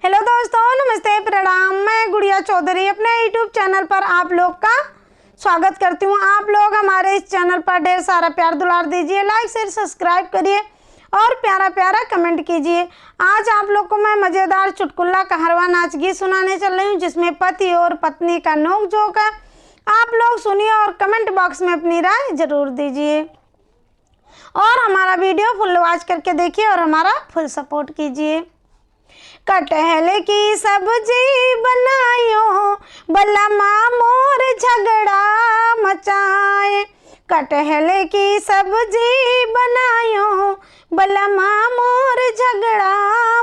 Hello दोस्तों, नमस्ते, प्रणाम। मैं गुड़िया चौधरी अपने यूट्यूब चैनल पर आप लोग का स्वागत करती हूँ। आप लोग हमारे इस चैनल पर ढेर सारा प्यार दुलार दीजिए, लाइक शेयर सब्सक्राइब करिए और प्यारा प्यारा कमेंट कीजिए। आज आप लोग को मैं मज़ेदार चुटकुला कहरवा नाच गीत सुनाने चल रही हूँ, जिसमें पति और पत्नी का नोक झोंक है। आप लोग सुनिए और कमेंट बॉक्स में अपनी राय जरूर दीजिए और हमारा वीडियो फुल वॉच करके देखिए और हमारा फुल सपोर्ट कीजिए। कटहल की सब्जी बनायो बलमा मोर झगड़ा मचाए। कटहल की सब्जी बनायो बलमा मोर झगड़ा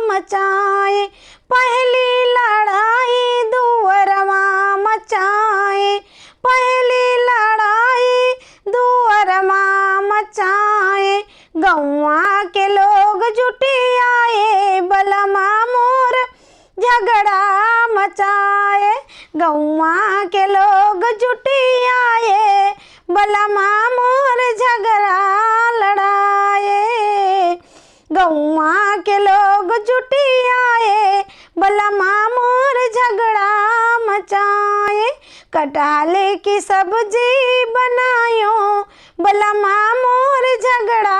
मचाए। पहली लड़ाई दुअरवा मचाए, पहली लड़ाई दुअरवा मचाए। गौवा के लोग जुटे आए बलमा मोर झगड़ा मचाए। गौवा के लोग जुटे आए बलमा मोर झगड़ा लड़ाए। गौवा के लोग जुटे आए बलमा मोर झगड़ा मचाए। कटहल की सब्जी बनायो बलमा मोर झगड़ा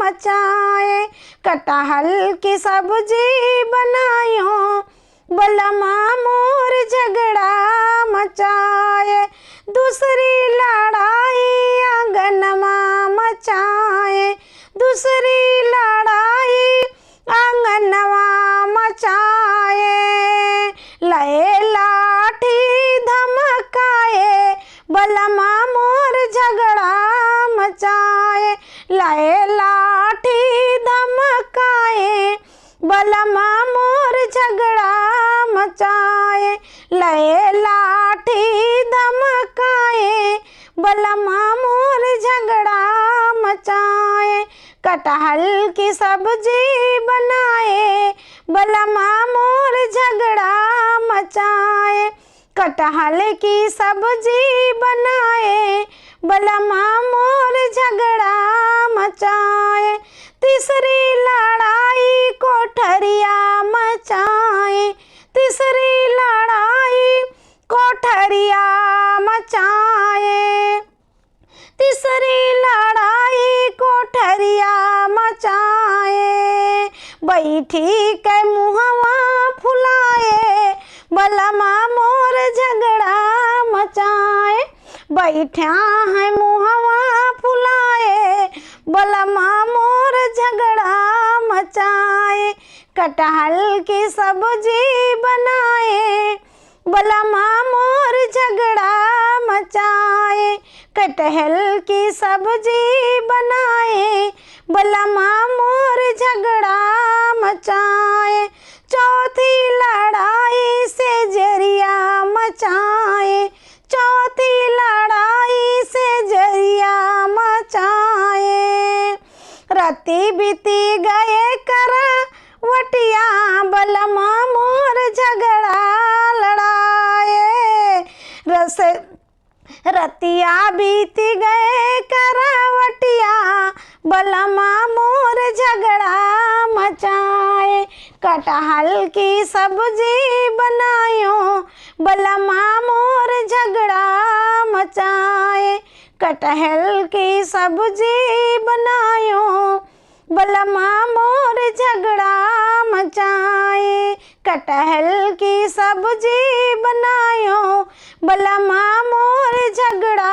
मचाए। कटहल की सब्जी बनायो बलमा मोर झगड़ा मचाए। दूसरी लड़ाई आंगनवा मचाए, दूसरी लड़ाई आंगनवा मचाए। लए लाठी धमकाए बलमा मोर झगड़ा मचाए। लए लाठी धमकाए बलमा मोर झगड़ा मचाए। लए लाठी धमकाए बलमा मोर झगड़ा मचाए। कटहल की सब्जी बनाए बलमा मोर झगड़ा मचाए। कटहल की सब्जी बनाए बलमा मोर झगड़ा मचाए। तीसरी लड़ाई कोठरिया मचाए, तीसरी लड़ाई कोठरिया मचाए। तीसरी लड़ाई कोठरिया मचाए। बैठी के मुहवा फुलाए बलमा मोर झगड़ा मचाए। बैठा है मुहवा फुलाए बलमा मोर झगड़ा मचाए। कटहल की सब्जी बनाए बलमा मोर झगड़ा मचाए। कटहल की सब्जी बनाए बलमा मोर झगड़ा मचाए। चौथी लड़ाई से जरिया मचाए, चौथी लड़ाई से जरिया मचाए। रति बीती गए करवटिया बलमा मोर झगड़ा लड़ाए। रतिया बीती गए करवटिया बलमा मोर झगड़ा मचाए। कटहल की सब्जी बनायो बलमा मोर झगड़ा मचाए। कटहल की सब्जी बनायो बलमा मोर झगड़ा मचाए। कटहल की सब्जी बनायो बलमा मोर झगड़ा